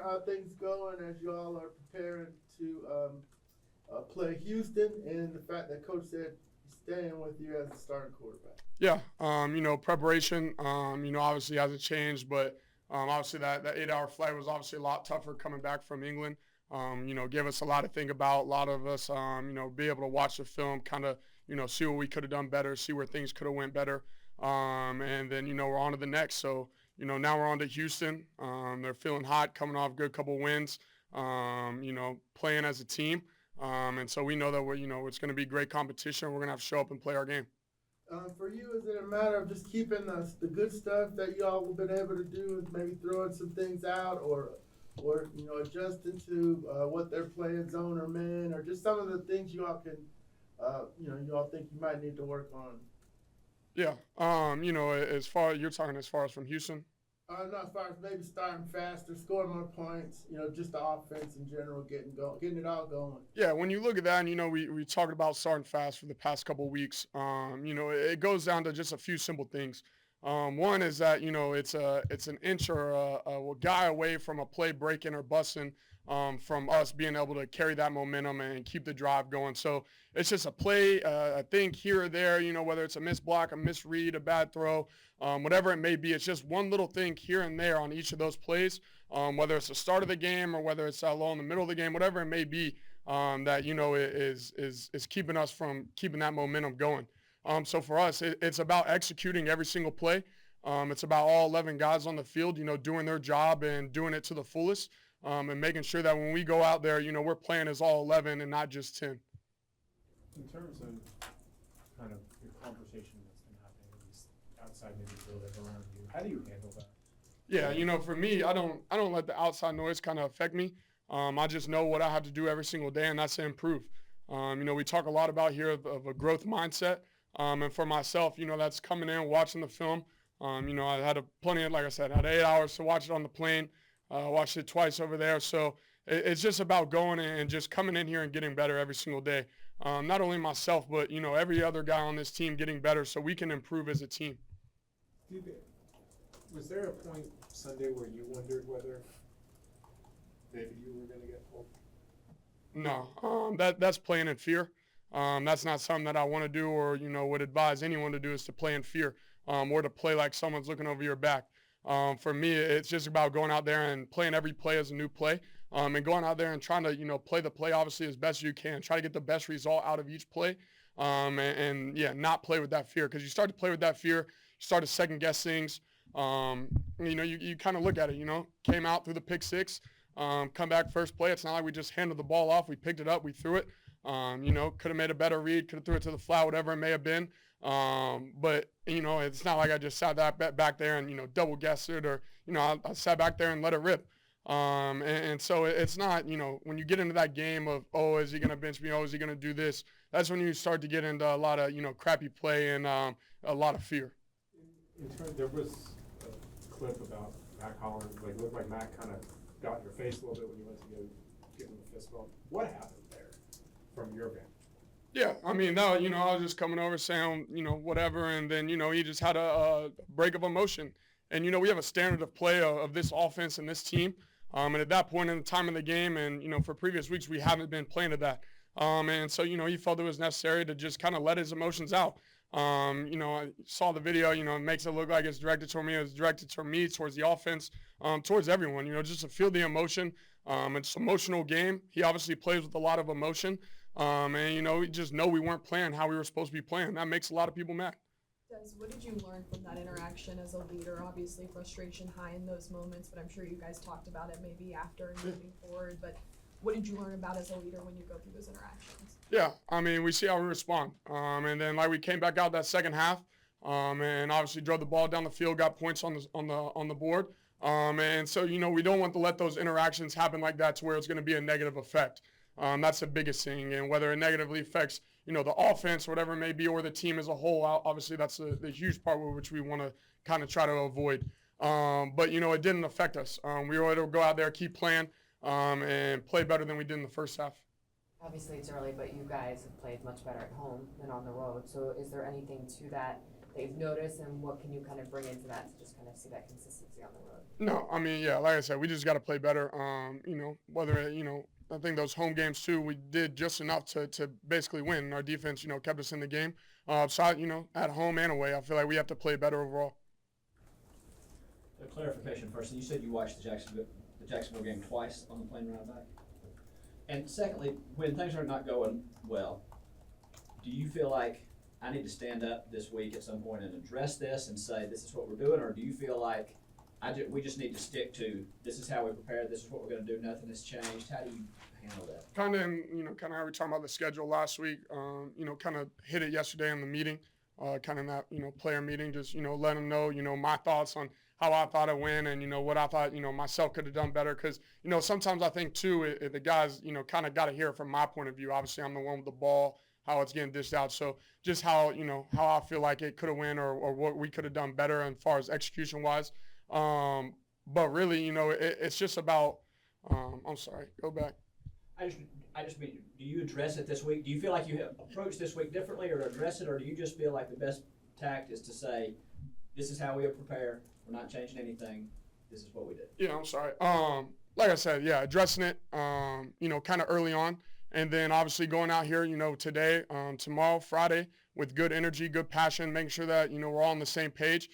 are things going as you all are preparing to play Houston, and the fact that Coach said he's staying with you as the starting quarterback? Yeah, preparation, obviously hasn't changed, but obviously that 8-hour flight was obviously a lot tougher coming back from England. Give us a lot to think about. A lot of us, be able to watch the film, kind of, see what we could have done better, see where things could have went better. And then, we're on to the next. So, now we're on to Houston. They're feeling hot, coming off a good couple wins, playing as a team. And so we know that it's going to be great competition. We're going to have to show up and play our game. For you, is it a matter of just keeping the good stuff that y'all have been able to do, and maybe throwing some things out, or adjusting to what they're playing, zone or man, or just some of the things you all can, you all think you might need to work on? Yeah. As far as from Houston. No, as far as maybe starting faster, scoring more points, just the offense in general, getting it all going. Yeah, when you look at that, and we talked about starting fast for the past couple of weeks. It goes down to just a few simple things. One is that it's an inch or a guy away from a play breaking or busting, from us being able to carry that momentum and keep the drive going. So it's just a play, I think here or there, whether it's a missed block, a misread, a bad throw, whatever it may be. It's just one little thing here and there on each of those plays, whether it's the start of the game or whether it's low in the middle of the game, whatever it may be, that is keeping us from keeping that momentum going. So for us, it's about executing every single play. It's about all 11 guys on the field, doing their job and doing it to the fullest, and making sure that when we go out there, we're playing as all 11 and not just 10. In terms of kind of your conversation that's been happening, at least outside maybe a little bit around you, how do you handle that? Yeah, for me, I don't let the outside noise kind of affect me. I just know what I have to do every single day, and that's to improve. We talk a lot about here of a growth mindset. And for myself, that's coming in, watching the film. I had plenty of, like I said, I had 8 hours to watch it on the plane. Watched it twice over there. So it's just about going and just coming in here and getting better every single day. Not only myself, but, every other guy on this team getting better so we can improve as a team. Was there a point Sunday where you wondered whether maybe you were going to get pulled? No, that's playing in fear. That's not something that I want to do or, would advise anyone to do, is to play in fear, or to play like someone's looking over your back. For me, it's just about going out there and playing every play as a new play, and going out there and trying to, play the play obviously as best you can. Try to get the best result out of each play, and not play with that fear. Because you start to play with that fear, you start to second guess things. You kind of look at it, came out through the pick six, come back first play. It's not like we just handed the ball off. We picked it up, we threw it. Could have made a better read, could have threw it to the flat, whatever it may have been. But it's not like I just sat that back there and, double guessed it, or, I sat back there and let it rip. And so it's not, when you get into that game of, oh, is he going to bench me? Oh, is he going to do this? That's when you start to get into a lot of, crappy play and a lot of fear. There was a clip about Mack Hollins, it looked like Mack kind of got in your face a little bit when you went to give him a fist bump. What happened there from your vantage? Yeah, I mean, I was just coming over saying, whatever, and then, he just had a break of emotion. And, we have a standard of play of this offense and this team. And at that point in the time of the game and, for previous weeks, we haven't been playing to that. And so, he felt it was necessary to just kind of let his emotions out. I saw the video, it makes it look like it's directed toward me. It was directed toward me, towards the offense, towards everyone, just to feel the emotion. It's an emotional game. He obviously plays with a lot of emotion. And, we just know we weren't playing how we were supposed to be playing. That makes a lot of people mad. Des, what did you learn from that interaction as a leader? Obviously, frustration high in those moments, but I'm sure you guys talked about it maybe after and moving forward. But what did you learn about as a leader when you go through those interactions? Yeah, I mean, we see how we respond. And then, we came back out that second half, and obviously drove the ball down the field, got points on the board. And so, we don't want to let those interactions happen like that to where it's going to be a negative effect. That's the biggest thing. And whether it negatively affects, the offense, whatever it may be, or the team as a whole, obviously that's the huge part which we want to kind of try to avoid. But, it didn't affect us. We were able to go out there, keep playing, and play better than we did in the first half. Obviously it's early, but you guys have played much better at home than on the road. So is there anything to that that you've noticed, and what can you kind of bring into that to just kind of see that consistency on the road? No, I mean, yeah, like I said, we just got to play better. I think those home games too, we did just enough to basically win. Our defense, kept us in the game. At home and away, I feel like we have to play better overall. A clarification first, you said you watched the Jacksonville game twice on the plane ride back? And secondly, when things are not going well, do you feel like I need to stand up this week at some point and address this and say this is what we're doing, or do you feel like we just need to stick to this is how we prepare, this is what we're going to do, nothing has changed? How do you handle that? Kind of how we were talking about the schedule last week. Kind of hit it yesterday in the meeting, kind of that player meeting. Just let them know my thoughts on how I thought it went and what I thought myself could have done better. Because sometimes I think too the guys kind of got to hear it from my point of view. Obviously I'm the one with the ball, how it's getting dished out. So just how how I feel like it could have went or what we could have done better as far as execution wise. But really it's just about I'm sorry, go back. I just mean, do you address it this week? Do you feel like you have approached this week differently, or address it, or do you just feel like the best tact is to say, this is how we prepare, we're not changing anything, this is what we did? Yeah, I'm sorry. Like I said, yeah, addressing it, kind of early on, and then obviously going out here, today, tomorrow, Friday, with good energy, good passion, making sure that we're all on the same page,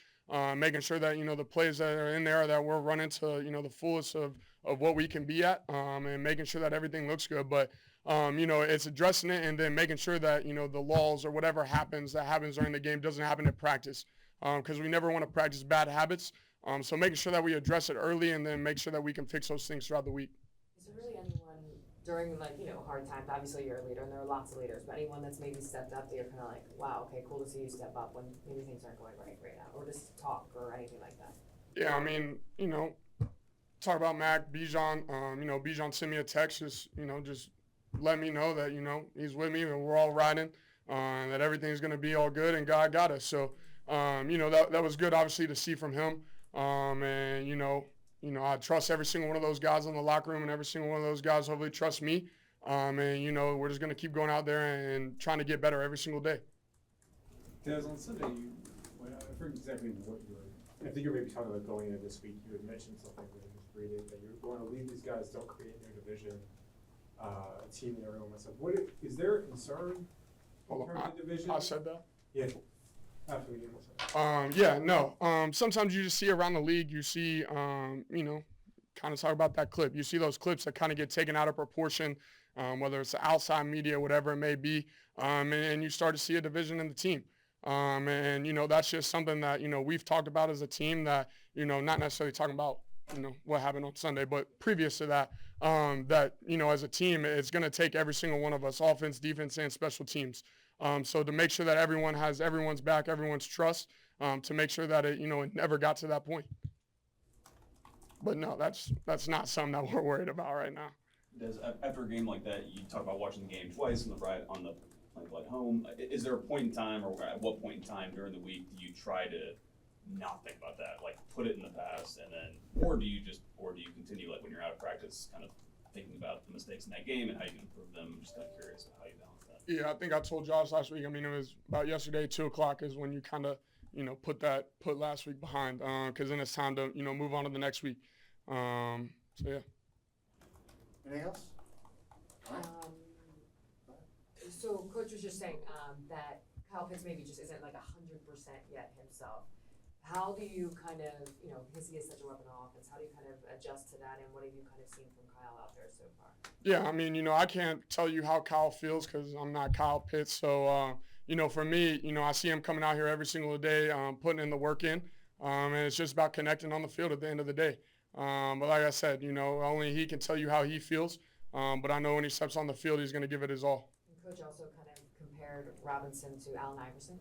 making sure that the plays that are in there that we're running to the fullest of what we can be at, and making sure that everything looks good. But it's addressing it and then making sure that the lulls or whatever happens during the game doesn't happen in practice, because we never want to practice bad habits. So making sure that we address it early and then make sure that we can fix those things throughout the week. Is there really anyone during hard times? Obviously you're a leader and there are lots of leaders, but anyone that's maybe stepped up that you're kind of like, wow, okay, cool to see you step up when maybe things aren't going right now, or just talk or anything like that? Yeah, I mean, talk about Mack, Bijan. Bijan sent me a text, just let me know that he's with me and we're all riding, and that everything's gonna be all good and God got us. So that was good, obviously, to see from him. I trust every single one of those guys in the locker room, and every single one of those guys hopefully trust me. We're just gonna keep going out there and trying to get better every single day. Des, on Sunday, I forget exactly what you were. I think you were maybe talking about going into this week. You had mentioned something that I just read it, that you're going to leave these guys, don't create their division, a team that everyone wants to. Is there a concern in terms of division? I said that. Yeah. After the game, sometimes you just see around the league, you see, kind of talk about that clip. You see those clips that kind of get taken out of proportion, whether it's the outside media, whatever it may be, and you start to see a division in the team. That's just something that, we've talked about as a team that, not necessarily talking about, what happened on Sunday, but previous to that, as a team, it's going to take every single one of us, offense, defense, and special teams. So to make sure that everyone has everyone's back, everyone's trust, to make sure that it never got to that point. But no, that's not something that we're worried about right now. After a game like that, you talk about watching the game twice on the plane flight home. Is there a point in time, or at what point in time during the week do you try to not think about that, like put it in the past, and then, or do you continue, like when you're out of practice, kind of thinking about the mistakes in that game and how you can improve them? I'm just kind of curious how you balance that. Yeah, I think I told Josh last week. I mean, it was about yesterday, 2:00 is when you kind of, put last week behind, because then it's time to, move on to the next week. So yeah. Anything else? So Coach was just saying that Kyle Pitts maybe just isn't like 100% yet himself. How do you kind of, because he is such a weapon on offense, how do you kind of adjust to that, and what have you kind of seen from Kyle out there so far? Yeah, I mean, I can't tell you how Kyle feels because I'm not Kyle Pitts. So, for me, I see him coming out here every single day, putting in the work in, and it's just about connecting on the field at the end of the day. But like I said, only he can tell you how he feels, but I know when he steps on the field, he's going to give it his all. And Coach also kind of compared Robinson to Allen Iverson.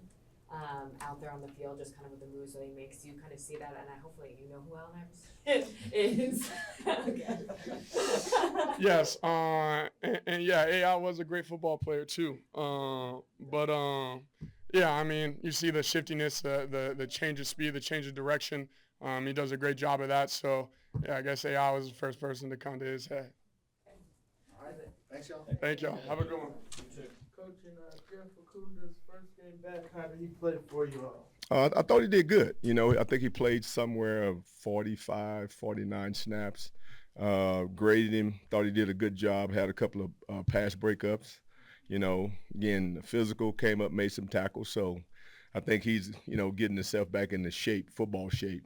Out there on the field, just kind of with the moves that he makes. Do you kind of see that? And hopefully you know who Allen Iverson is. Yes, and yeah, AI was a great football player too. Yeah, I mean, you see the shiftiness, the change of speed, the change of direction. He does a great job of that. So yeah, I guess AI was the first person to come to his head. All right. Thanks, y'all. Thank y'all. Have a good one. Coaching Jeff Okunda's first game back, how did he play for you all? I thought he did good. I think he played somewhere of 45, 49 snaps. Graded him, thought he did a good job, had a couple of pass breakups. Again, physical, came up, made some tackles. So I think he's, getting himself back into shape, football shape,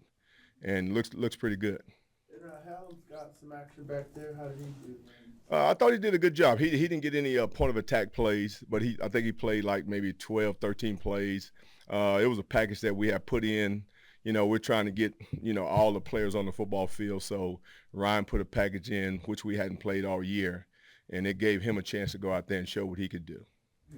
and looks pretty good. And Hollins got some action back there. How did he do? I thought he did a good job. He didn't get any point of attack plays, but I think he played like maybe 12, 13 plays. It was a package that we had put in. We're trying to get, all the players on the football field. So Ryan put a package in, which we hadn't played all year, and it gave him a chance to go out there and show what he could do.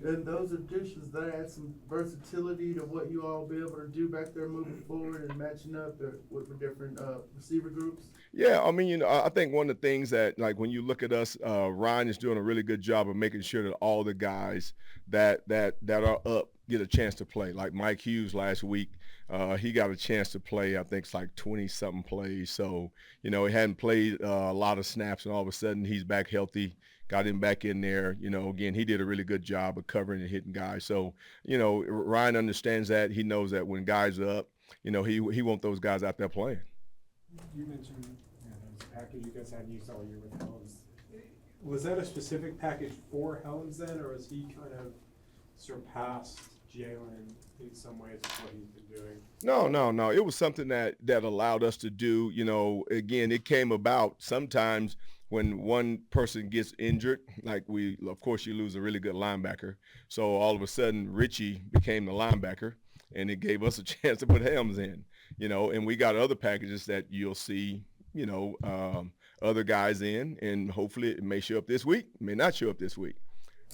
And those additions, they add some versatility to what you all be able to do back there moving forward and matching up with the different receiver groups. Yeah, I mean, I think one of the things that, like, when you look at us, Ryan is doing a really good job of making sure that all the guys that are up get a chance to play. Like Mike Hughes last week, he got a chance to play, I think it's like 20-something plays. So, he hadn't played a lot of snaps, and all of a sudden he's back healthy. Got him back in there. Again, he did a really good job of covering and hitting guys. So, Ryan understands that. He knows that when guys are up, he wants those guys out there playing. You mentioned this package you guys had used all year with Hollins. Was that a specific package for Hollins then, or has he kind of surpassed Jalen in some ways with what he's been doing? No. It was something that allowed us to do. Again, it came about sometimes when one person gets injured, like of course you lose a really good linebacker. So all of a sudden Richie became the linebacker, and it gave us a chance to put Helms in, and we got other packages that you'll see, other guys in, and hopefully it may show up this week, may not show up this week.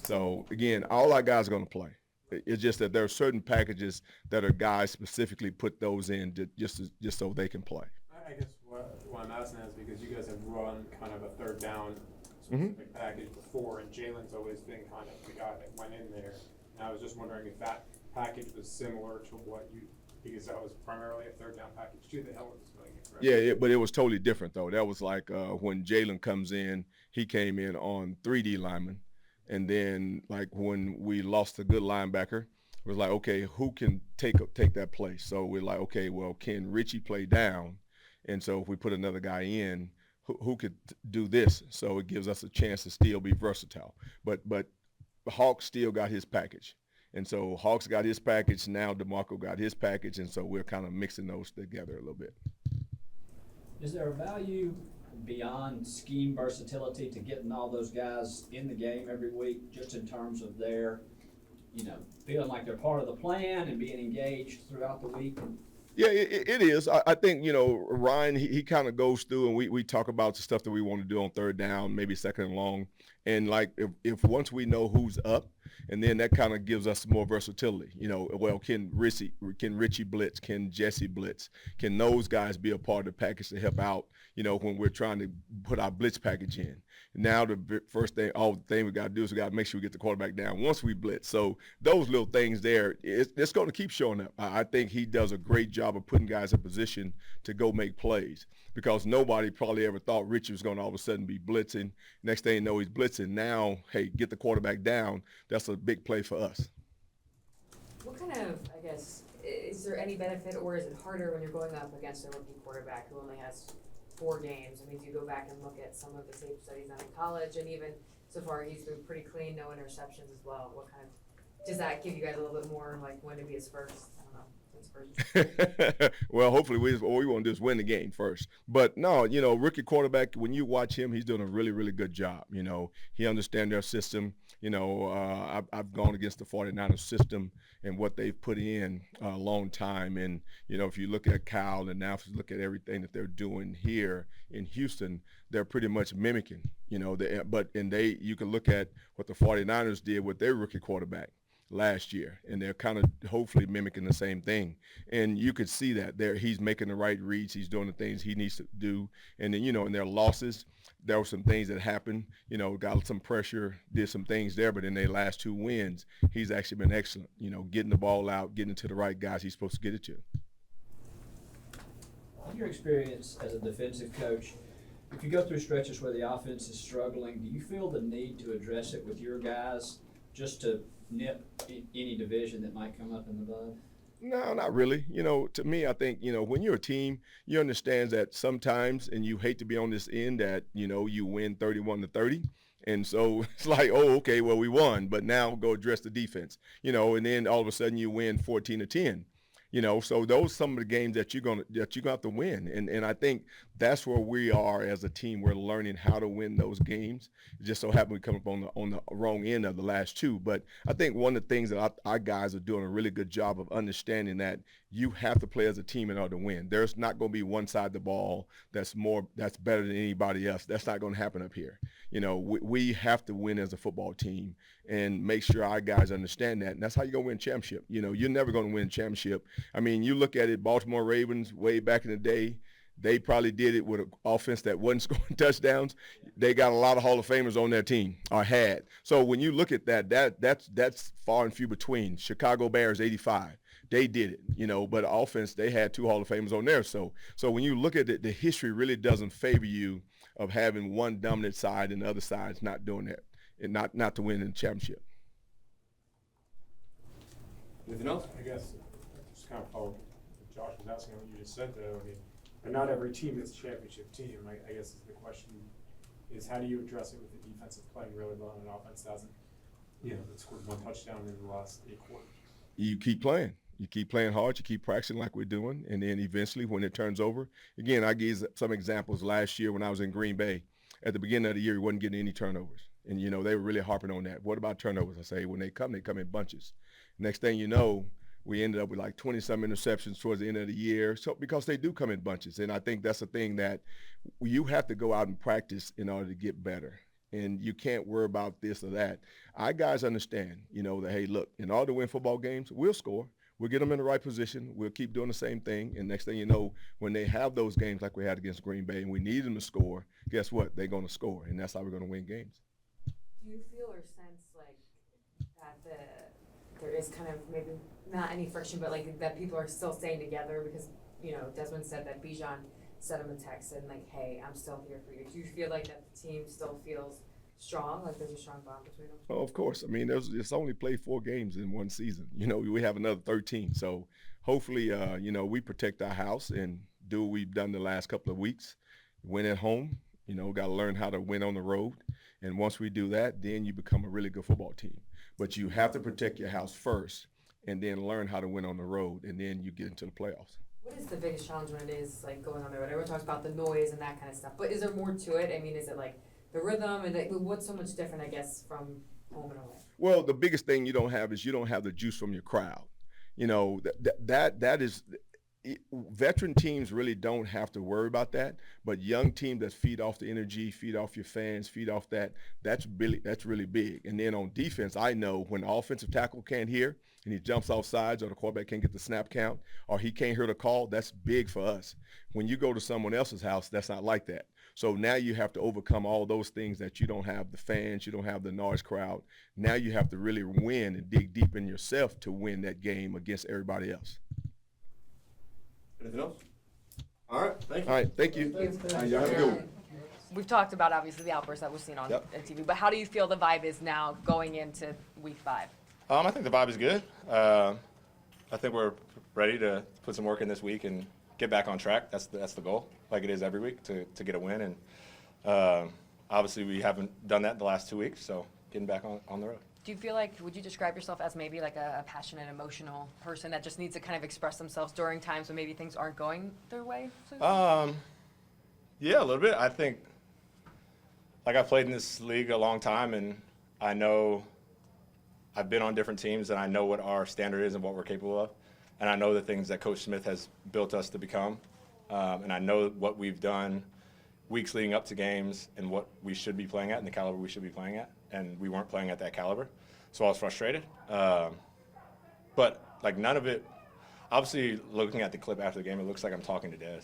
So again, all our guys are going to play. It's just that there are certain packages that are guys specifically put those in just so they can play. I guess what I'm asking is because you guys have run kind of a third down specific package before, and Jalen's always been kind of the guy that went in there. And I was just wondering if that package was similar to what because that was primarily a third down package too that Helen was doing it, correct? Yeah, but it was totally different though. That was like when Jalen comes in, he came in on 3D lineman. And then, like, when we lost a good linebacker, it was like, okay, who can take that place? So we're like, okay, well, can Richie play down? And so if we put another guy in, who could do this? So it gives us a chance to still be versatile. But Hawk still got his package. And so Hawk's got his package. Now DeMarco got his package. And so we're kind of mixing those together a little bit. Is there a value beyond scheme versatility to getting all those guys in the game every week, just in terms of their, feeling like they're part of the plan and being engaged throughout the week? Yeah, it is. I think, Ryan, he kind of goes through, and we talk about the stuff that we want to do on third down, maybe second and long. And like if once we know who's up, and then that kind of gives us more versatility. Well, can Richie blitz? Can Jesse blitz? Can those guys be a part of the package to help out, when we're trying to put our blitz package in? Now the first thing we got to do is we got to make sure we get the quarterback down once we blitz. So those little things there, it's going to keep showing up. I think he does a great job of putting guys in position to go make plays, because nobody probably ever thought Richie was going to all of a sudden be blitzing. Next thing you know, he's blitzing. Now, hey, get the quarterback down. That's a big play for us. What kind of, is there any benefit, or is it harder when you're going up against a rookie quarterback who only has 4 games? I mean, do you go back and look at some of the tape studies done in college, and even so far he's been pretty clean, no interceptions as well? What kind of, does that give you guys a little bit more like when to be his first? I don't know. Well, hopefully what we want to do is win the game first. But no, rookie quarterback, when you watch him, he's doing a really, really good job. He understands their system. I've gone against the 49ers system and what they've put in a long time. And, if you look at Kyle and now if you look at everything that they're doing here in Houston, they're pretty much mimicking, you can look at what the 49ers did with their rookie quarterback last year, and they're kind of hopefully mimicking the same thing. And you could see that he's making the right reads, he's doing the things he needs to do. And then, in their losses, there were some things that happened, got some pressure, did some things there, but in their last 2 wins, he's actually been excellent, getting the ball out, getting it to the right guys he's supposed to get it to. In your experience as a defensive coach, if you go through stretches where the offense is struggling, do you feel the need to address it with your guys just to nip any division that might come up in the bud? No, not really. You know, to me, I think, you know, when you're a team, you understand that sometimes, and you hate to be on this end that, you know, you win 31-30. And so it's like, oh, okay, well, we won, but now go address the defense, you know, and then all of a sudden you win 14-10. You know, so those some of the games that you're gonna have to win, and I think that's where we are as a team. We're learning how to win those games. It just so happened we come up on the wrong end of the last two. But I think one of the things that our guys are doing a really good job of understanding that you have to play as a team in order to win. There's not going to be one side of the ball that's better than anybody else. That's not going to happen up here. You know, we have to win as a football team and make sure our guys understand that. And that's how you're going to win a championship. You know, you're never going to win a championship. I mean, you look at it, Baltimore Ravens way back in the day, they probably did it with an offense that wasn't scoring touchdowns. They got a lot of Hall of Famers on their team, or had. So when you look at that's far and few between. Chicago Bears, 85. They did it, you know, but offense, they had 2 Hall of Famers on there. So when you look at it, the history really doesn't favor you of having one dominant side and the other side's not doing that, and not to win in the championship. Anything else? I guess just kind of follow what Josh was asking what you just said though. I mean, but not every team is a championship team. I guess the question is how do you address it with the defensive playing really well and an offense that hasn't, you know, that scored 1 touchdown in the last 8 quarters? You keep playing. You keep playing hard. You keep practicing like we're doing. And then eventually when it turns over, again, I gave some examples last year when I was in Green Bay. At the beginning of the year, we wasn't getting any turnovers. And, you know, they were really harping on that. What about turnovers? I say, when they come in bunches. Next thing you know, we ended up with like 20-some interceptions towards the end of the year. So because they do come in bunches. And I think that's the thing that you have to go out and practice in order to get better. And you can't worry about this or that. Our guys understand, you know, that, hey, look, in order to win football games, we'll score. We'll get them in the right position. We'll keep doing the same thing. And next thing you know, when they have those games like we had against Green Bay and we need them to score, guess what? They're going to score. And that's how we're going to win games. Do you feel or sense like that there is kind of maybe not any friction, but like that people are still staying together because, you know, Desmond said that Bijan sent him a text and like, hey, I'm still here for you. Do you feel like that the team still feels strong, like there's a strong bond between them? Oh, of course. I mean, it's only played 4 games in one season. You know, we have another 13. So hopefully, you know, we protect our house and do what we've done the last couple of weeks. Win at home, you know, got to learn how to win on the road. And once we do that, then you become a really good football team. But you have to protect your house first and then learn how to win on the road, and then you get into the playoffs. What is the biggest challenge when it is like going on the road? Everyone talks about the noise and that kind of stuff, but is there more to it? I mean, is it like the rhythm and what's so much different, I guess, from home and away? Well, the biggest thing you don't have is you don't have the juice from your crowd. You know, that is veteran teams really don't have to worry about that, but young teams that feed off the energy, feed off your fans, feed off that's really big. And then on defense, I know when the offensive tackle can't hear and he jumps off sides or the quarterback can't get the snap count or he can't hear the call, that's big for us. When you go to someone else's house, that's not like that. So now you have to overcome all those things that you don't have the fans, you don't have the noise crowd. Now you have to really win and dig deep in yourself to win that game against everybody else. Anything else? All right, thank you. All right, thank you. All right, y'all have a good one. We've talked about obviously the outbursts that we've seen on TV, but how do you feel the vibe is now going into week 5? I think the vibe is good. I think we're ready to put some work in this week and get back on track. That's the goal, like it is every week, to get a win. And obviously we haven't done that the last 2 weeks, so getting back on the road. Do you feel like, would you describe yourself as maybe like a passionate, emotional person that just needs to kind of express themselves during times when maybe things aren't going their way? Yeah, a little bit. I think, like, I've played in this league a long time, and I know I've been on different teams, and I know what our standard is and what we're capable of. And I know the things that Coach Smith has built us to become. And I know what we've done weeks leading up to games and what we should be playing at and the caliber we should be playing at. And we weren't playing at that caliber. So I was frustrated. But, like, none of it – obviously, looking at the clip after the game, it looks like I'm talking to Des.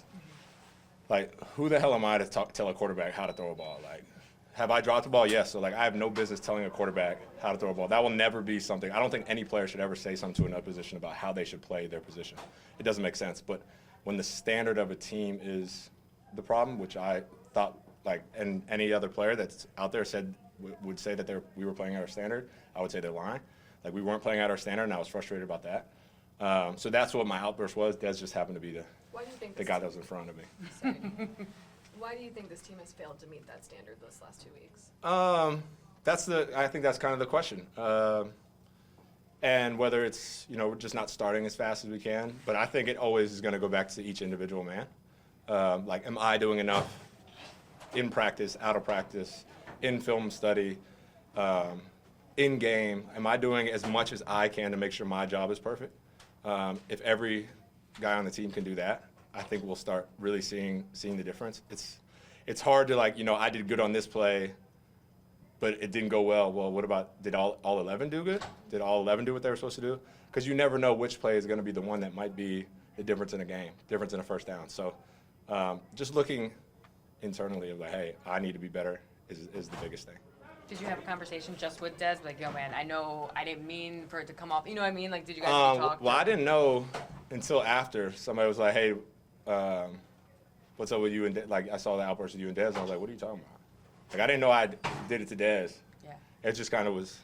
Like, who the hell am I to tell a quarterback how to throw a ball? Like, have I dropped the ball? Yes. So, like, I have no business telling a quarterback how to throw a ball. That will never be something – I don't think any player should ever say something to another position about how they should play their position. It doesn't make sense. But when the standard of a team is the problem, which I thought, like, and any other player that's out there would say that we were playing at our standard, I would say they're lying. Like, we weren't playing at our standard, and I was frustrated about that. So that's what my outburst was. Des just happened to be Why do you think the guy that was in front of me. Sorry. Why do you think this team has failed to meet that standard this last 2 weeks? I think that's kind of the question. And whether it's, we're just not starting as fast as we can, but I think it always is going to go back to each individual man. Like, am I doing enough in practice, out of practice, in film study, in game? Am I doing as much as I can to make sure my job is perfect? If every guy on the team can do that, I think we'll start really seeing the difference. It's hard to, like, I did good on this play, but it didn't go well. Well, what about, did all 11 do good? Did all 11 do what they were supposed to do? Because you never know which play is going to be the one that might be the difference in a game, difference in a first down. So just looking internally of like, hey, I need to be better is the biggest thing. Did you have a conversation just with Des? Like, yo, man, I know I didn't mean for it to come off. You know what I mean? Like, did you guys talk? Well, I didn't know until after somebody was like, hey, what's up with you and like I saw the outburst of you and Des, and I was like, what are you talking about? Like, I didn't know I did it to Des. Yeah. It just kind of was.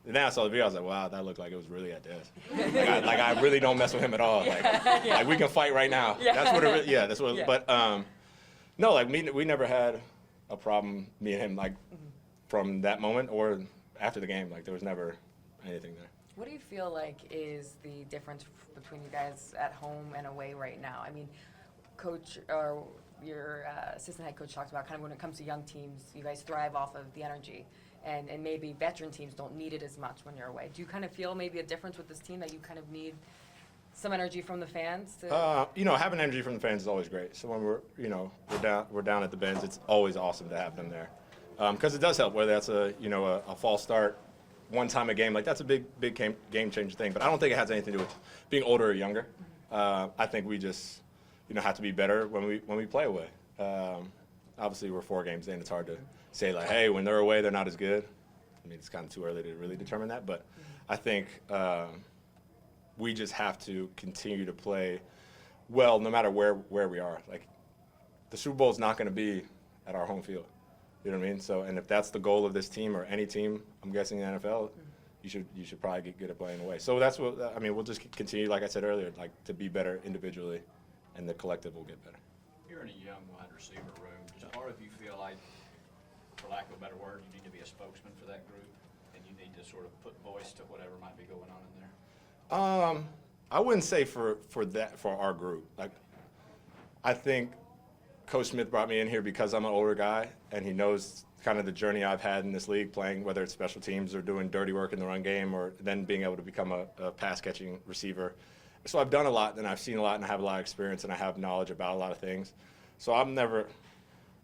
And then I saw the video, I was like, wow, that looked like it was really at Des. like I really don't mess with him at all. Yeah. Like we can fight right now. Yeah. That's what it really, that's what. Yeah. But no, like we never had a problem, me and him, like from that moment or after the game. Like there was never anything there. What do you feel like is the difference between you guys at home and away right now? I mean, coach or your assistant head coach talked about kind of when it comes to young teams, you guys thrive off of the energy, and maybe veteran teams don't need it as much when you're away. Do you kind of feel maybe a difference with this team that you kind of need some energy from the fans? Having energy from the fans is always great. So when we're down at the Benz, it's always awesome to have them there, because it does help. Whether that's a false start, one time a game, like that's a big game changer thing. But I don't think it has anything to do with being older or younger. I think we just have to be better when we play away. Obviously, we're 4 games in. It's hard to say like, hey, when they're away, they're not as good. I mean, it's kind of too early to really determine that. But I think we just have to continue to play well, no matter where we are. Like the Super Bowl is not going to be at our home field. You know what I mean? So, and if that's the goal of this team or any team, I'm guessing in the NFL, you should probably get good at playing away. So that's what I mean. We'll just continue, like I said earlier, like to be better individually, and the collective will get better. You're in a young wide receiver room. Does part of you feel like, for lack of a better word, you need to be a spokesman for that group, and you need to sort of put voice to whatever might be going on in there? I wouldn't say for our group. Like, I think Coach Smith brought me in here because I'm an older guy, and he knows kind of the journey I've had in this league, playing whether it's special teams or doing dirty work in the run game, or then being able to become a pass-catching receiver. So I've done a lot, and I've seen a lot, and I have a lot of experience, and I have knowledge about a lot of things. So I'm never,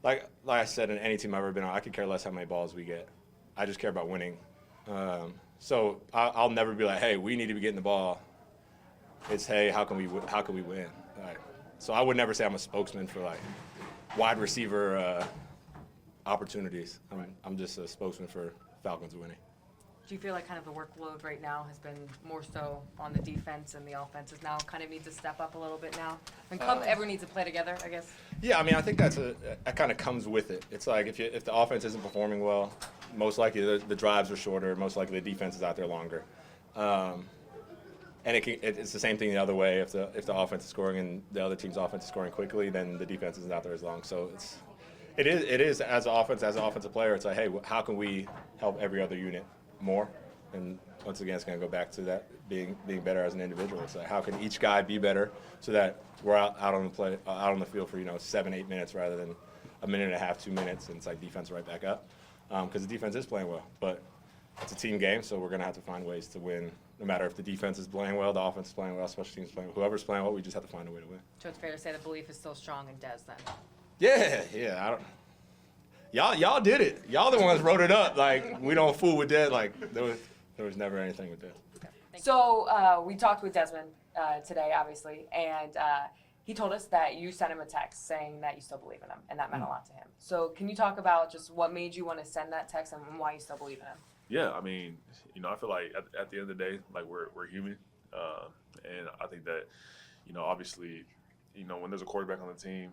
like I said, in any team I've ever been on, I could care less how many balls we get. I just care about winning. So I'll never be like, hey, we need to be getting the ball. It's, hey, how can we win? So I would never say I'm a spokesman for like wide receiver opportunities. I'm just a spokesman for Falcons winning. Do you feel like kind of the workload right now has been more so on the defense, and the offenses now kind of need to step up a little bit now? And everyone needs to play together, I guess. Yeah, I mean, I think that kind of comes with it. It's like if the offense isn't performing well, most likely the drives are shorter. Most likely the defense is out there longer. And it's the same thing the other way. If the offense is scoring and the other team's offense is scoring quickly, then the defense isn't out there as long. So it is as an offensive player, it's like, hey, how can we help every other unit more? And once again, it's going to go back to that being better as an individual. So how can each guy be better so that we're out on the field for 7-8 minutes rather than a minute and a half, 2 minutes, and it's like defense right back up, because the defense is playing well. But it's a team game, so we're going to have to find ways to win. No matter if the defense is playing well, the offense is playing well, special teams is playing well, whoever's playing well, we just have to find a way to win. So it's fair to say the belief is still strong in Des then. Yeah. Y'all did it. Y'all the ones wrote it up. Like, we don't fool with Des. Like, there was never anything with Des. So we talked with Desmond today, obviously, and he told us that you sent him a text saying that you still believe in him, and that meant a lot to him. So can you talk about just what made you want to send that text and why you still believe in him? Yeah, I mean, I feel like at the end of the day, like we're human, and I think that, obviously, when there's a quarterback on the team,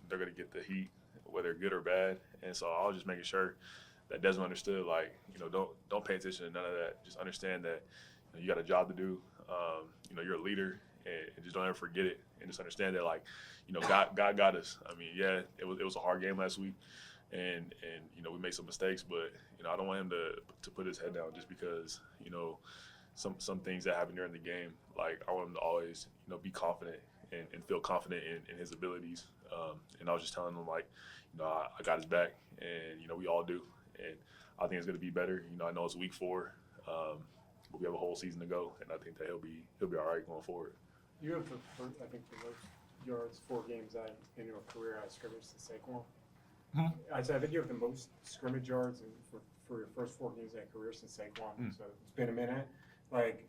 they're gonna get the heat, whether good or bad, and so I was just making sure that Desmond understood, like, don't pay attention to none of that. Just understand that you got a job to do. You know, you're a leader, and just don't ever forget it, and just understand that, like, you know, God got us. I mean, yeah, it was a hard game last week, and you know, we made some mistakes, but you know, I don't want him to put his head down just because, you know, some things that happen during the game. Like, I want him to always, you know, be confident and feel confident in his abilities. And I was just telling him, like, you know, I got his back, and you know, we all do, and I think it's going to be better. You know, I know it's week 4, but we have a whole season to go, and I think that he'll be all right going forward. You have I think the most yards 4 games in your career at scrimmage to Saquon. I think you have the most scrimmage yards for your first 4 games in your career since Saquon. So it's been a minute. Like,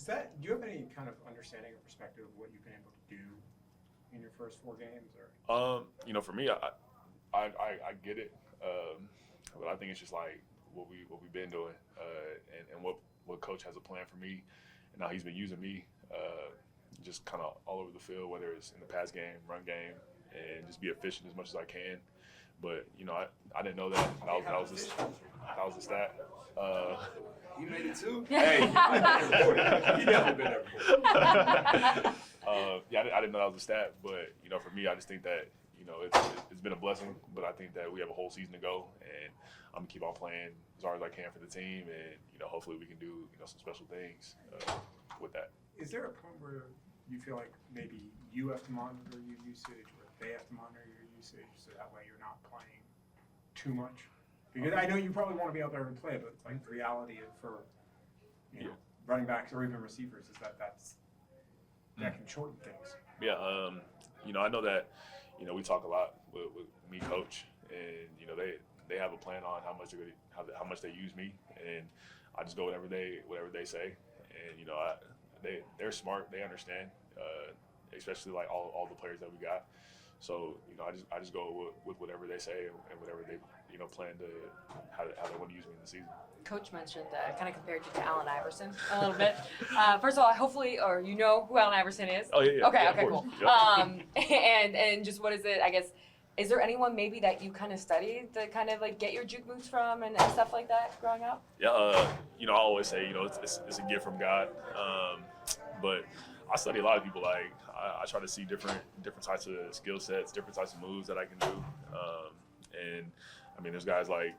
do you have any kind of understanding or perspective of what you've been able to do in your first 4 games? Or You know, for me, I get it, but I think it's just like what we've been doing, and what coach has a plan for me, and how he's been using me, just kind of all over the field, whether it's in the pass game, run game, and just be efficient as much as I can. But you know, I didn't know that was the stat. You made it too? Hey, you definitely been there before. Yeah, I didn't know that was a stat, but you know, for me, I just think that, you know, it's been a blessing, but I think that we have a whole season to go, and I'm gonna keep on playing as hard as I can for the team, and you know, hopefully we can do, you know, some special things with that. is there a point where you feel like maybe you have to monitor your usage, or they have to monitor your usage, so that way you're not playing too much? Because I know you probably want to be out there and play, but like the reality for running backs or even receivers is that can shorten things. Yeah, you know, I know that, you know, we talk a lot with me, coach, and you know, they have a plan on how much they use me, and I just go whatever they say, and you know, they're smart, they understand, especially like all the players that we got. So you know, I just go with whatever they say and whatever they, you know, plan to how they want to use me in the season. Coach mentioned, kind of compared you to Allen Iverson a little bit. First of all, hopefully, or you know who Allen Iverson is. Oh yeah. Okay, yeah, okay, cool. Yep. And just what is it? I guess, is there anyone maybe that you kind of studied to kind of like get your juke moves from and stuff like that growing up? Yeah, you know, I always say, you know, it's a gift from God. But I study a lot of people. Like I try to see different types of skill sets, different types of moves that I can do. And I mean, there's guys like,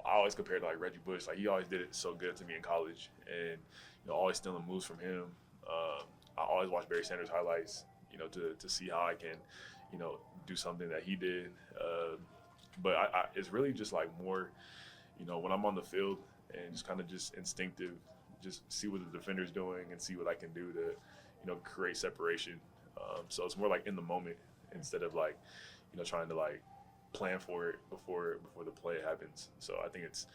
I always compare to like Reggie Bush. Like, he always did it so good to me in college, and you know, always stealing moves from him. I always watch Barry Sanders highlights, you know, to see how I can, you know, do something that he did. But it's really just like more, you know, when I'm on the field and just kind of just instinctive, just see what the defender's doing and see what I can do to, you know, create separation. So it's more like in the moment instead of like, you know, trying to like plan for it before the play happens. So I think it's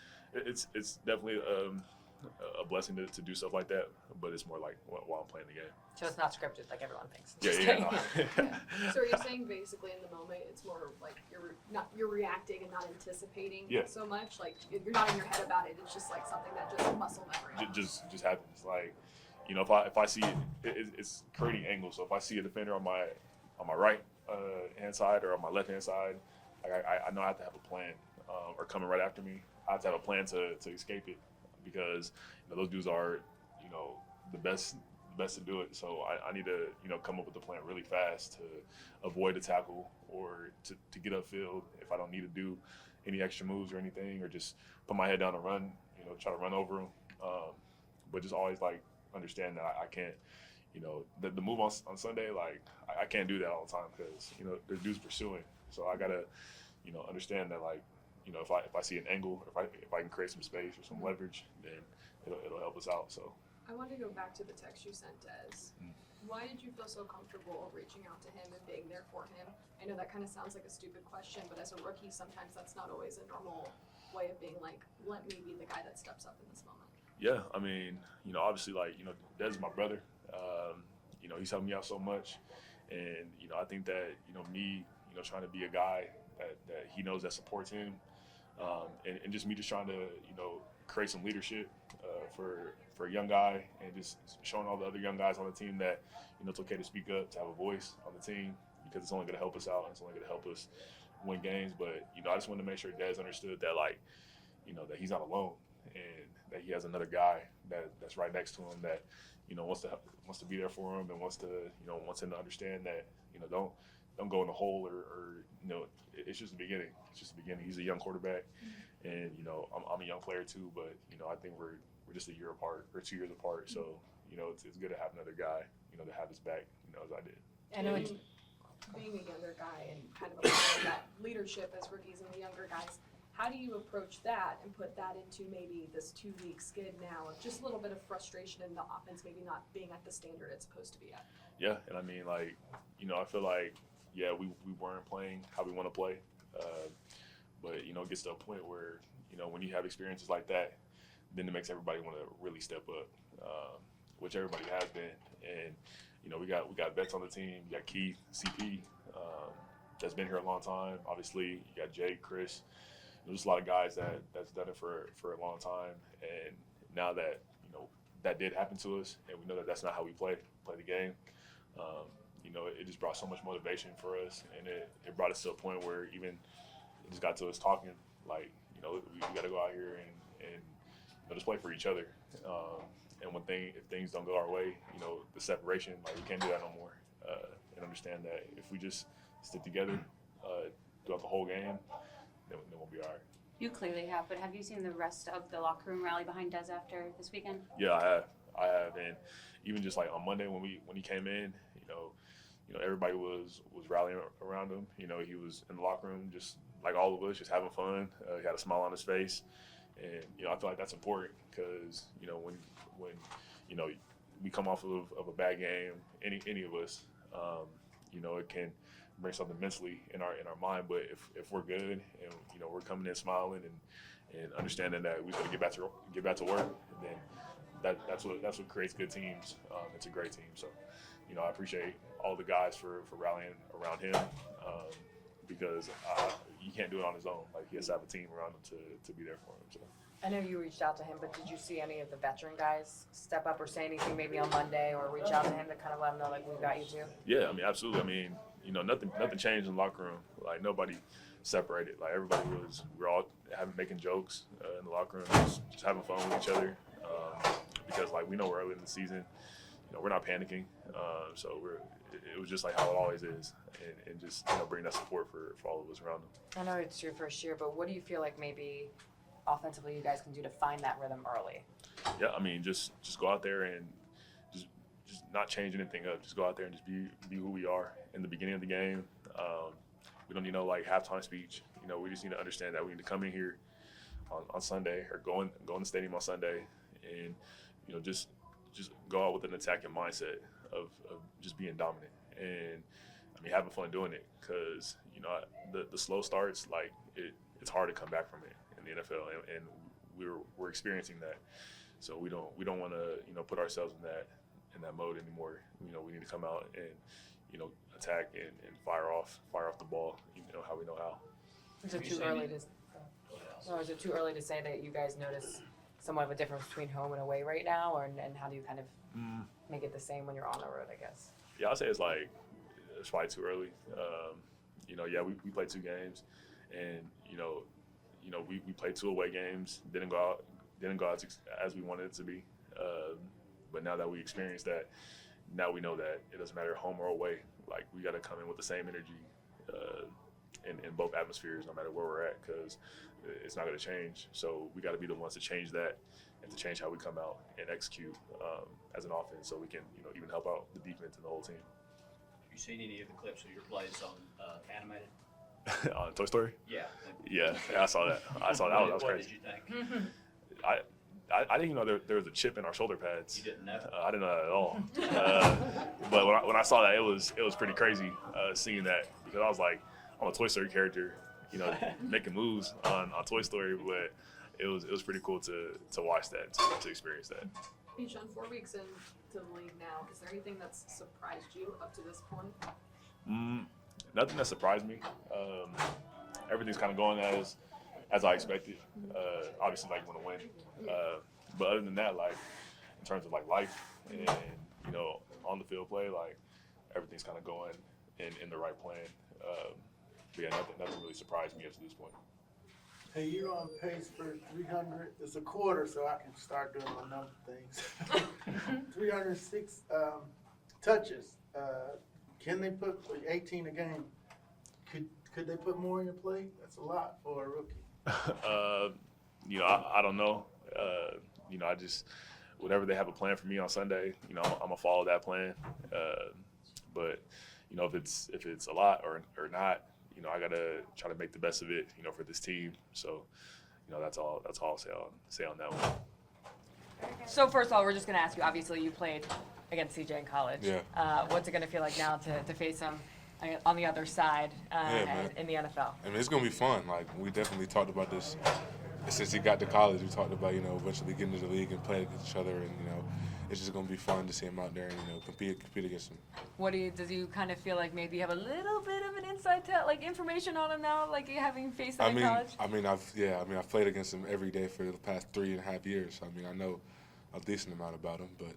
definitely a blessing to do stuff like that, but it's more like while I'm playing the game. So it's not scripted like everyone thinks. Yeah. No. So are you saying basically in the moment it's more like you're reacting and not anticipating so much? Like you're not in your head about it. It's just like something that just muscle memory. Just happens. Like, you know, if I see it's creating angles. So if I see a defender on my right hand side or on my left hand side, like I know I have to have a plan, or coming right after me, I have to have a plan to escape it, because you know, those dudes are, you know, the best to do it. So I need to, you know, come up with a plan really fast to avoid a tackle or to get upfield if I don't need to do any extra moves or anything, or just put my head down and run, you know, try to run over them. But just always like understand that I can't, you know, the move on Sunday, like I can't do that all the time, because you know, there's dudes pursuing. So I gotta, you know, understand that, like, you know, if I see an angle, if I can create some space or some leverage, then it'll help us out. So I want to go back to the text you sent Des. Why did you feel so comfortable reaching out to him and being there for him? I know that kind of sounds like a stupid question, but as a rookie, sometimes that's not always a normal way of being like, let me be the guy that steps up in this moment. yeah, I mean, you know, obviously, like, you know, Des is my brother. You know, he's helped me out so much, and you know, I think that, you know, me, you know, trying to be a guy that he knows that supports him, and just me just trying to, you know, create some leadership for a young guy, and just showing all the other young guys on the team that, you know, it's okay to speak up, to have a voice on the team, because it's only going to help us out, and it's only going to help us win games. But you know, I just wanted to make sure Des understood that, like, you know, that he's not alone, and that he has another guy that's right next to him that, you know, wants to be there for him and wants him to understand that, you know, don't go in the hole or you know, it's just the beginning. It's just the beginning. He's a young quarterback, and you know, I'm a young player too, but you know, I think we're just a year apart or 2 years apart. So you know, it's good to have another guy, you know, to have his back, you know, as I did. I know it's Being a younger guy and kind of applying that leadership as rookies and the younger guys, how do you approach that and put that into maybe this 2-week skid now of just a little bit of frustration in the offense maybe not being at the standard it's supposed to be at? Yeah, and I mean, like, you know, I feel like, yeah, we weren't playing how we want to play, but you know, it gets to a point where, you know, when you have experiences like that, then it makes everybody want to really step up, which everybody has been. And you know, we got vets on the team. We got Keith, CP, that's been here a long time. Obviously, you got Jake, Chris. There's a lot of guys that's done it for a long time. And now that, you know, that did happen to us, and we know that that's not how we play the game. You know, it just brought so much motivation for us, and it brought us to a point where even it just got to us talking like, you know, we got to go out here and you know, just play for each other. And if things don't go our way, you know, the separation, like, we can't do that no more. And understand that if we just stick together throughout the whole game, then we'll be all right. You clearly have, but have you seen the rest of the locker room rally behind Des after this weekend? Yeah, I have, and even just like on Monday when he came in, you know, everybody was rallying around him. You know, he was in the locker room just like all of us, just having fun. He had a smile on his face, and you know, I feel like that's important because, you know, when you know, we come off of a bad game, any of us, you know, it can bring something mentally in our mind. But if we're good and, you know, we're coming in smiling and understanding that we got to get back to work, then that's what creates good teams. It's a great team. So, you know, I appreciate all the guys for rallying around him, because he can't do it on his own. Like, he has to have a team around him to be there for him. So. I know you reached out to him, but did you see any of the veteran guys step up or say anything maybe on Monday, or reach out to him to kind of let him know, like, we got you too? Yeah, I mean, absolutely. I mean, you know, nothing changed in the locker room. Like, nobody separated. Like, everybody we're all making jokes in the locker room, just having fun with each other, because, like, we know we're early in the season. You know, we're not panicking, so it was just like how it always is, and just, you know, bring that support for all of us around them. I know it's your first year, but what do you feel like maybe offensively you guys can do to find that rhythm early? Yeah, I mean, just go out there and just not change anything up. Just go out there and just be who we are in the beginning of the game. We don't need no, like, halftime speech. You know, we just need to understand that we need to come in here on Sunday, or go in the stadium on Sunday, and, you know, just go out with an attacking mindset of just being dominant, and I mean, having fun doing it, because, you know, the slow starts, like, it's hard to come back from it in the NFL, and we're experiencing that. So we don't want to, you know, put ourselves in that mode anymore. You know, we need to come out and, you know, attack and fire off the ball, you know, how we know how. Is it too early to say that you guys notice somewhat of a difference between home and away right now, and how do you kind of make it the same when you're on the road, I guess? Yeah, I'll say it's probably too early. You know, yeah, we played 2 games, and you know, we played 2 away games. Didn't go out as we wanted it to be. But now that we experienced that, now we know that it doesn't matter home or away. Like, we got to come in with the same energy in both atmospheres, no matter where we're at, because it's not going to change. So we got to be the ones to change that and to change how we come out and execute as an offense, so we can, you know, even help out the defense and the whole team. Have you seen any of the clips of your plays on animated? On Toy Story? Yeah. I saw that. That was What crazy. did you think? I didn't even know there was a chip in our shoulder pads. You didn't know? I didn't know that at all. But when I saw that, it was pretty crazy seeing that, because I was like, I'm a Toy Story character, you know, making moves on Toy Story, but it was pretty cool to watch that, to experience that. Bijan, 4 weeks into the league now, is there anything that's surprised you up to this point? Nothing that surprised me. Everything's kind of going as I expected. Obviously, like, you want to win. But other than that, like, in terms of, like, life and, you know, on the field play, like, everything's kind of going in the right plan. But yeah, nothing really surprised me up to this point. Hey, you're on pace for 300. It's a quarter, so I can start doing my number things. 306 touches. Can they put 18 a game? Could they put more on your plate? That's a lot for a rookie. You know, I don't know. You know, I just whatever they have a plan for me on Sunday, you know, I'm gonna follow that plan. But you know, if it's a lot or not, you know, I gotta try to make the best of it, you know, for this team. So, you know, that's all I'll say on that one. So first of all, we're just going to ask you, obviously you played against CJ in college. Yeah. What's it going to feel like now to face him on the other side man. in the NFL? I mean, it's gonna be fun. Like, we definitely talked about this since he got to college. We talked about, you know, eventually getting to the league and playing against each other, and you know, it's just gonna be fun to see him out there and, you know, compete against him. Does you kind of feel like maybe you have a little bit of an inside information on him now, like you having faced him in college? I've played against him every day for the past 3.5 years. I mean, I know a decent amount about him, but.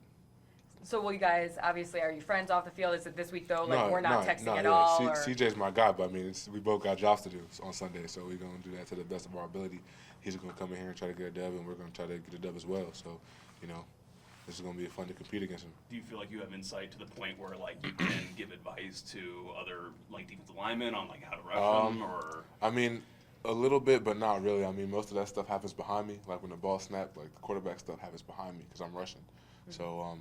So, well, you guys, obviously, are you friends off the field? Is it this week, though? Like, we're not texting at yeah. all? CJ's my guy, but, I mean, we both got jobs to do on Sunday, so we're going to do that to the best of our ability. He's going to come in here and try to get a dub, and we're going to try to get a dub as well. So, you know, this is going to be fun to compete against him. Do you feel like you have insight to the point where, like, you can give advice to other, like, defensive linemen on, like, how to rush them, or? I mean, a little bit, but not really. I mean, most of that stuff happens behind me. Like, when the ball snapped, like, the quarterback stuff happens behind me because I'm rushing. Mm-hmm. So,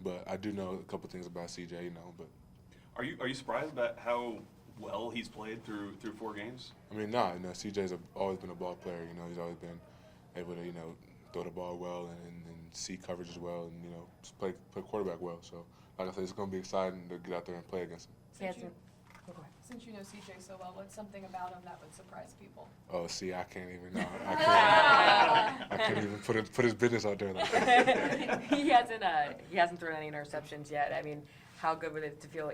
but I do know a couple things about CJ, you know. But are you surprised about how well he's played through 4 games? I mean, you know, CJ's always been a ball player. You know, he's always been able to, you know, throw the ball well and see coverage as well, and, you know, just play quarterback well. So, like I said, it's going to be exciting to get out there and play against him. Since you know CJ so well, what's something about him that would surprise people? Oh, see, I can't even know. I can't even put his business out there like that. He hasn't thrown any interceptions yet. I mean, how good would it to feel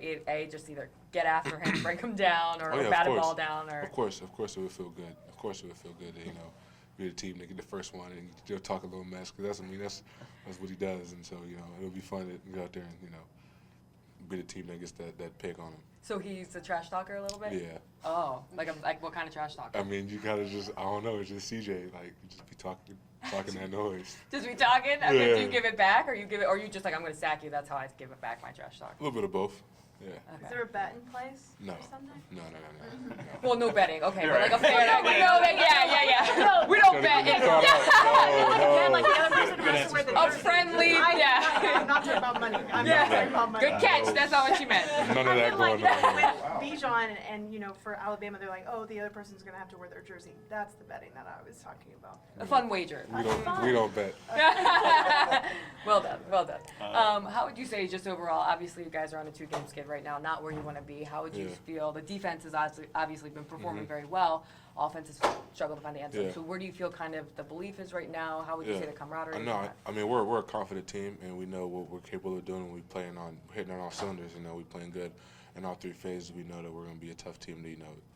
just either get after him, break him down, or bat a ball down? Or Of course, it would feel good. Of course, it would feel good to, you know, be the team that get the first one and still talk a little mess, because that's what he does, and so, you know, it'll be fun to go out there and, you know, be the team that gets that pick on him. So he's a trash talker a little bit? Yeah. Oh, like what kind of trash talker? I mean, you gotta just, I don't know, it's just CJ, like, you just be talking that noise. Just be talking? Okay, do you give it back, or you just like, I'm going to sack you, that's how I give it back, my trash talk? A little bit of both. Yeah. Okay. Is there a bet in place? No. For Sunday? No. Well, no betting. Okay, but Right. like a fair. Yeah. We don't bet. No. Yeah, like the other person has to wear the A jersey. friendly. I'm not talking about money. I'm not talking about money. Good catch. That's not what she meant. None of that going on. With Bijan and, you know, for Alabama, they're like, oh, the other person's going to have to wear their jersey. That's the betting that I was talking about. A fun wager. We don't bet. Well done. How would you say, just overall, obviously you guys are on a 2-game skid right now, not where you want to be. How would you feel? The defense has obviously been performing very well. Offense has struggled to find the end zone. Yeah. So where do you feel kind of the belief is right now? How would you say the camaraderie? I mean, we're a confident team, and we know what we're capable of doing. We hitting on all cylinders. You know, we playing good in all 3 phases. We know that we're going to be a tough team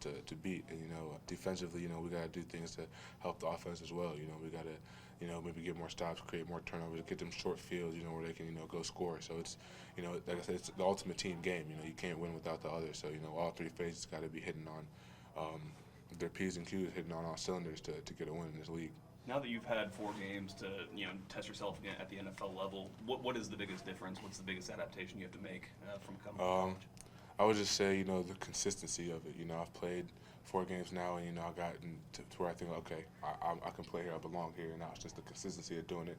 to beat. And, you know, defensively, you know, we got to do things to help the offense as well. You know, we got to, you know, maybe get more stops, create more turnovers, get them short fields, you know, where they can, you know, go score. So it's, you know, like I said, it's the ultimate team game. You know, you can't win without the other. So, you know, all 3 phases got to be hitting on their P's and Q's, hitting on all cylinders to get a win in this league. Now that you've had 4 games to, you know, test yourself again at the NFL level, what is the biggest difference? What's the biggest adaptation you have to make from coming to college? I would just say, you know, the consistency of it. You know, I've played 4 games now, and, you know, I got to where I think, okay, I can play here, I belong here. And now it's just the consistency of doing it,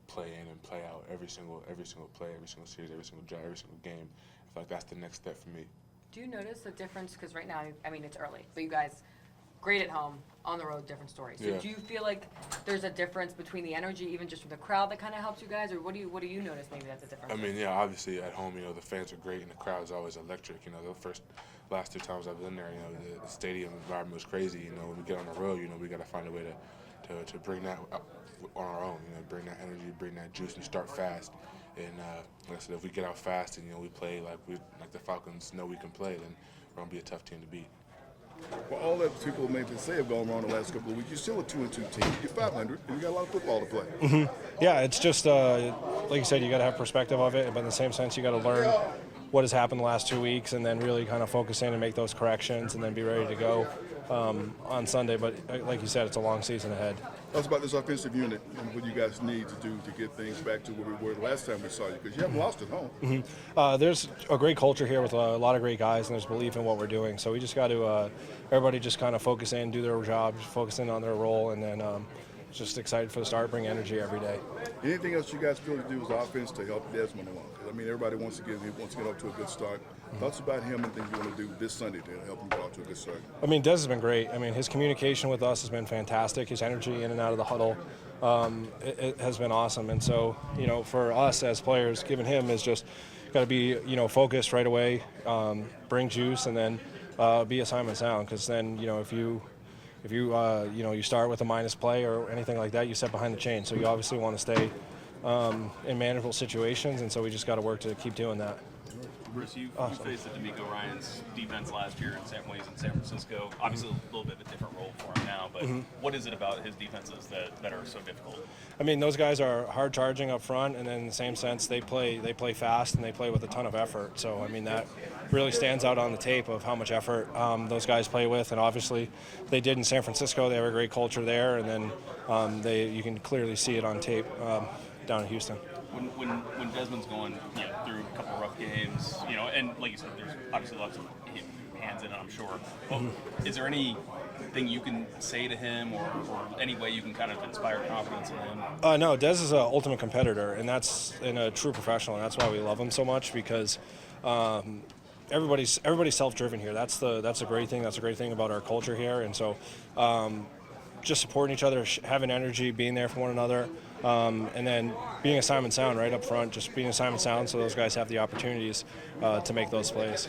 play in and play out every single play, every single series, every single drive, every single game. I feel like that's the next step for me. Do you notice the difference? Because right now, I mean, it's early, but you guys, great at home, on the road, different story. So do you feel like there's a difference between the energy, even just from the crowd, that kind of helps you guys, or what do you notice maybe that's a difference? I mean, yeah, obviously at home, you know, the fans are great and the crowd's always electric. You know, last 2 times I've been there, you know, the stadium environment was crazy. You know, when we get on the road, you know, we got to find a way to bring that up on our own. You know, bring that energy, bring that juice, and start fast. And like I said, if we get out fast and, you know, we play like the Falcons know we can play, then we're gonna be a tough team to beat. Well, all that people may say have gone wrong the last couple of weeks. You're still a 2-2 team. You're 500, and you got a lot of football to play. Yeah, it's just like you said, you got to have perspective of it, but in the same sense, you got to learn what has happened the last 2 weeks, and then really kind of focus in and make those corrections, and then be ready to go on Sunday. But like you said, it's a long season ahead. Tell us about this offensive unit and what you guys need to do to get things back to where we were the last time we saw you, because you haven't lost at home. There's a great culture here with a lot of great guys, and there's belief in what we're doing. So we just got to everybody just kind of focus in, do their job, focus in on their role, and then just excited for the start, bring energy every day. Anything else you guys feel to do as offense to help Desmond along? 'Cause, I mean, everybody wants to get off to a good start. Thoughts about him and things you want to do this Sunday to help him get off to a good start? I mean, Des has been great. I mean, his communication with us has been fantastic. His energy in and out of the huddle it has been awesome. And so, for us as players, giving him is just got to be, focused right away, bring juice, and then be assignment sound. Because then, if you you start with a minus play or anything like that, you set behind the chain. So you obviously want to stay in manageable situations, and so we just got to work to keep doing that. Bruce, you faced the D'Amico Ryans defense last year in San Francisco. Obviously, a little bit of a different role for him now, but what is it about his defenses that are so difficult? I mean, those guys are hard charging up front, and then in the same sense, they play fast and they play with a ton of effort. So, I mean, that really stands out on the tape of how much effort those guys play with, and obviously they did in San Francisco. They have a great culture there, and then you can clearly see it on tape down in Houston. When Desmond's going through a couple rough games, and like you said, there's obviously lots of hands in it, I'm sure. But is there anything you can say to him or any way you can kind of inspire confidence in him? No, Des is an ultimate competitor, and that's a true professional, and that's why we love him so much, because everybody's self-driven here. That's a great thing. That's a great thing about our culture here, and so just supporting each other, having energy, being there for one another. And then being assignment sound right up front, just being assignment sound so those guys have the opportunities to make those plays.